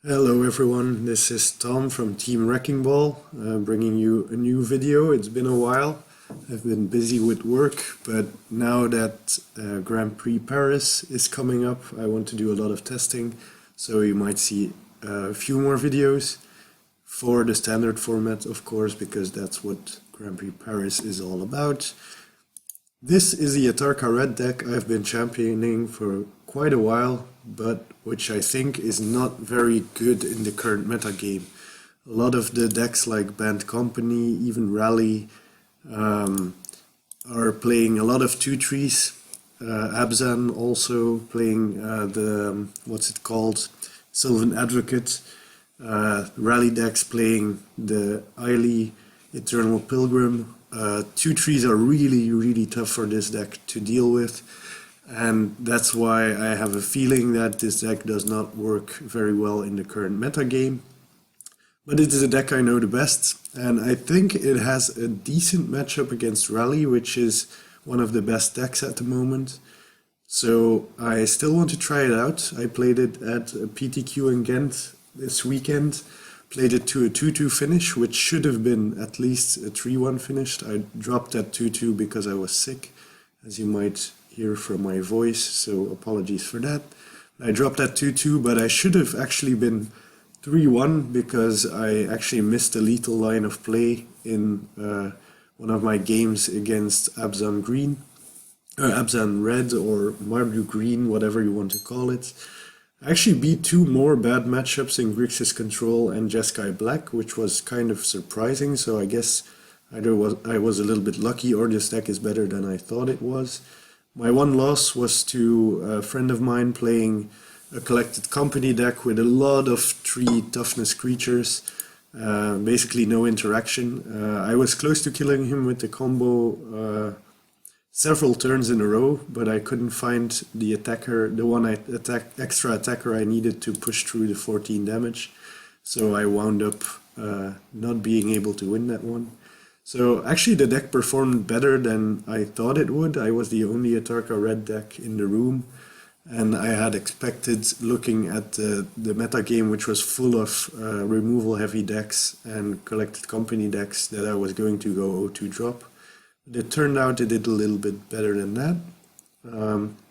Hello everyone, this is Tom from Team Wrecking Ball, bringing you a new video. It's been a while. I've been busy with work, but now that Grand Prix Paris is coming up, I want to do a lot of testing, so you might see a few more videos for the standard format, of course, because that's what Grand Prix Paris is all about. This is the Atarka red deck I've been championing for quite a while, but which I think is not very good in the current meta game. A lot of the decks like Band Company, even Rally, are playing a lot of 2-3s. Abzan also playing what's it called, Sylvan Advocate. Rally decks playing the Eily Eternal Pilgrim. 2-3s are really tough for this deck to deal with, and that's why I have a feeling that this deck does not work very well in the current meta game. But it is a deck I know the best, and I think it has a decent matchup against Rally, which is one of the best decks at the moment. So I still want to try it out. I played it at PTQ in Ghent this weekend. Played it to a 2-2 finish, which should have been at least a 3-1 finish. I dropped that 2-2 because I was sick, as you might hear from my voice, so apologies for that. I dropped that 2-2, but I should have actually been 3-1 because I actually missed a lethal line of play in one of my games against Abzan Green, Abzan Red or Mardu Green, whatever you want to call it. I actually beat two more bad matchups in Grixis Control and Jeskai Black, which was kind of surprising, so I guess either I was a little bit lucky or this deck is better than I thought it was. My one loss was to a friend of mine playing a Collected Company deck with a lot of 3 toughness creatures, basically no interaction. I was close to killing him with the combo several turns in a row, but I couldn't find the attacker, the one extra attacker I needed to push through the 14 damage. So I wound up not being able to win that one. So actually the deck performed better than I thought it would. I was the only Atarka red deck in the room, and I had expected, looking at the meta game, which was full of removal heavy decks and Collected Company decks, that I was going to go 0-2 drop. It turned out it did a little bit better than that.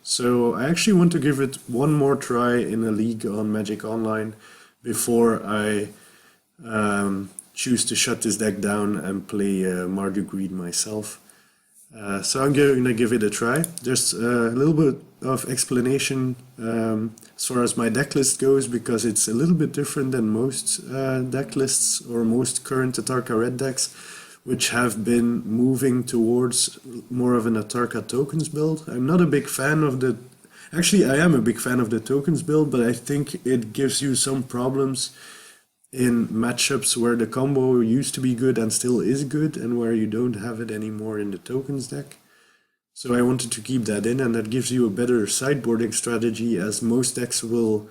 So I actually want to give it one more try in a league on Magic Online before I choose to shut this deck down and play Mardu Green myself. So I'm going to give it a try. There's a little bit of explanation as far as my deck list goes, because it's a little bit different than most deck lists or most current Atarka red decks, which have been moving towards more of an Atarka tokens build. I'm not a big fan of the... Actually, I am a big fan of the tokens build, but I think it gives you some problems in matchups where the combo used to be good and still is good, and where you don't have it anymore in the tokens deck. So I wanted to keep that in, and that gives you a better sideboarding strategy, as most decks will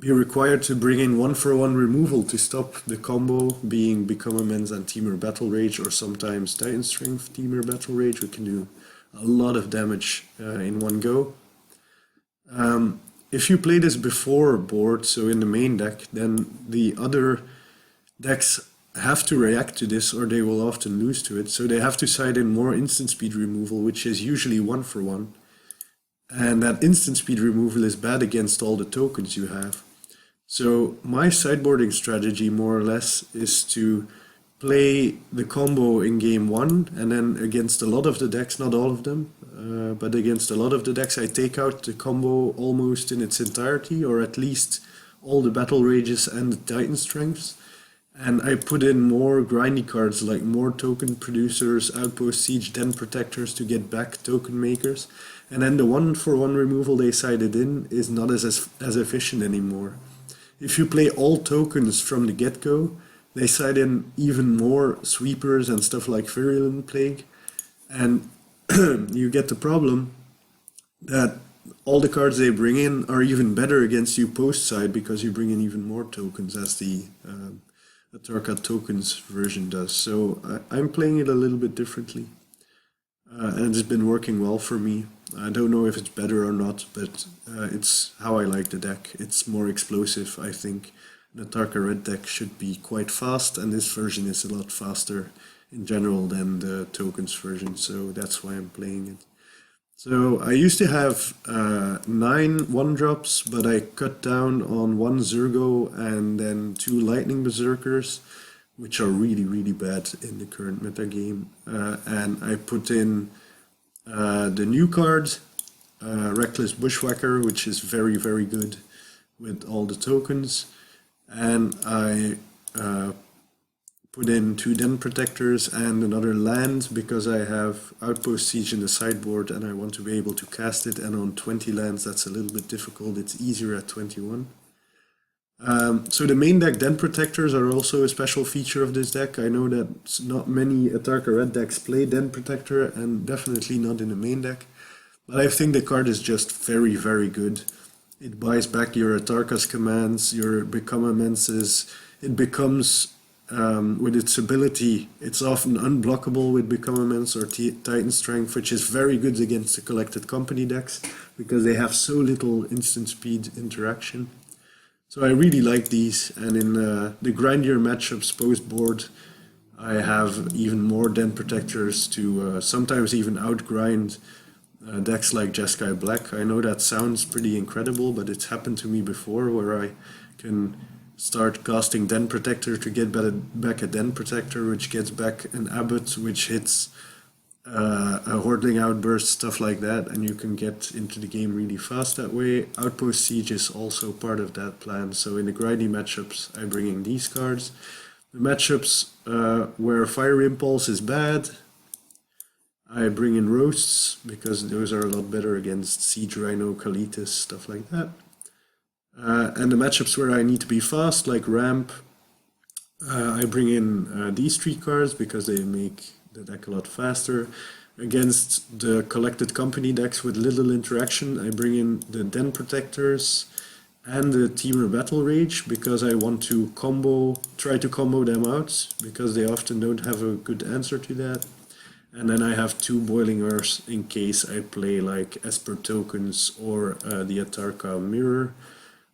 be required to bring in 1-for-1 removal to stop the combo, being Become Immense and Temur Battle Rage, or sometimes Titan Strength Temur Battle Rage, which can do a lot of damage in one go. If you play this before board, so in the main deck, then the other decks have to react to this, or they will often lose to it. So they have to side in more instant speed removal, which is usually 1-for-1. And that instant speed removal is bad against all the tokens you have. So my sideboarding strategy, more or less, is to play the combo in game 1, and then against a lot of the decks, not all of them, but against a lot of the decks, I take out the combo almost in its entirety, or at least all the Battle Rages and the Titan Strengths. And I put in more grindy cards, like more token producers, Outpost Siege, Den Protectors to get back token makers. And then the 1-for-1 removal they sided in is not as efficient anymore. If you play all tokens from the get-go, they side in even more sweepers and stuff like Virulent Plague, and you get the problem that all the cards they bring in are even better against you post-side, because you bring in even more tokens, as the Atarka tokens version does. So I'm playing it a little bit differently. and it's been working well for me. I don't know if it's better or not, but it's how I like the deck. It's more explosive, I think. The Atarka red deck should be quite fast, and this version is a lot faster in general than the tokens version, so that's why I'm playing it. So I used to have 9 1-drops, but I cut down on 1 Zergo and then 2 Lightning Berserkers, which are really, really bad in the current meta game. And I put in the new card, Reckless Bushwhacker, which is very, very good with all the tokens. And I put in 2 Den Protectors and another land because I have Outpost Siege in the sideboard and I want to be able to cast it, and on 20 lands that's a little bit difficult, it's easier at 21. So the main deck Den Protectors are also a special feature of this deck. I know that not many Atarka red decks play Den Protector, and definitely not in the main deck, but I think the card is just very, very good. It buys back your Atarka's commands, your Become Immenses. It becomes, with its ability, it's often unblockable with Become Immense or Titan Strength, which is very good against the Collected Company decks because they have so little instant speed interaction. So I really like these, and in the grindier matchups post board, I have even more Den Protectors to sometimes even outgrind decks like Jeskai Black. I know that sounds pretty incredible, but it's happened to me before where I can start casting Den Protector to get back a Den Protector, which gets back an Abbot, which hits a Hordling Outburst, stuff like that, and you can get into the game really fast that way. Outpost Siege is also part of that plan, so in the grindy matchups I bring in these cards. The matchups where Fire Impulse is bad, I bring in Roasts, because those are a lot better against Siege Rhino, Kalitas, stuff like that. And the matchups where I need to be fast, like Ramp, I bring in these 3 cards because they make the deck a lot faster. Against the Collected Company decks with little interaction, I bring in the Den Protectors and the Teamer Battle Rage because I want to try to combo them out, because they often don't have a good answer to that. And then I have 2 Boiling Earths in case I play like Esper Tokens or the Atarka Mirror.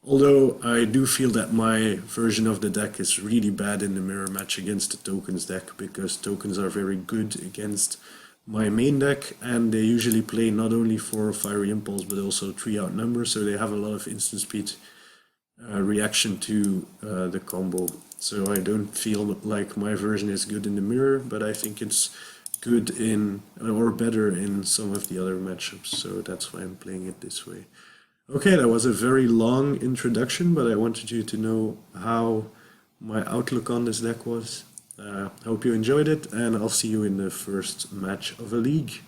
Although I do feel that my version of the deck is really bad in the mirror match against the tokens deck, because tokens are very good against my main deck, and they usually play not only for Fiery Impulse but also 3 outnumber, so they have a lot of instant speed reaction to the combo. So I don't feel like my version is good in the mirror, but I think it's good in, or better in, some of the other matchups, so that's why I'm playing it this way. Okay, that was a very long introduction, but I wanted you to know how my outlook on this deck was. Hope you enjoyed it, and I'll see you in the first match of a league.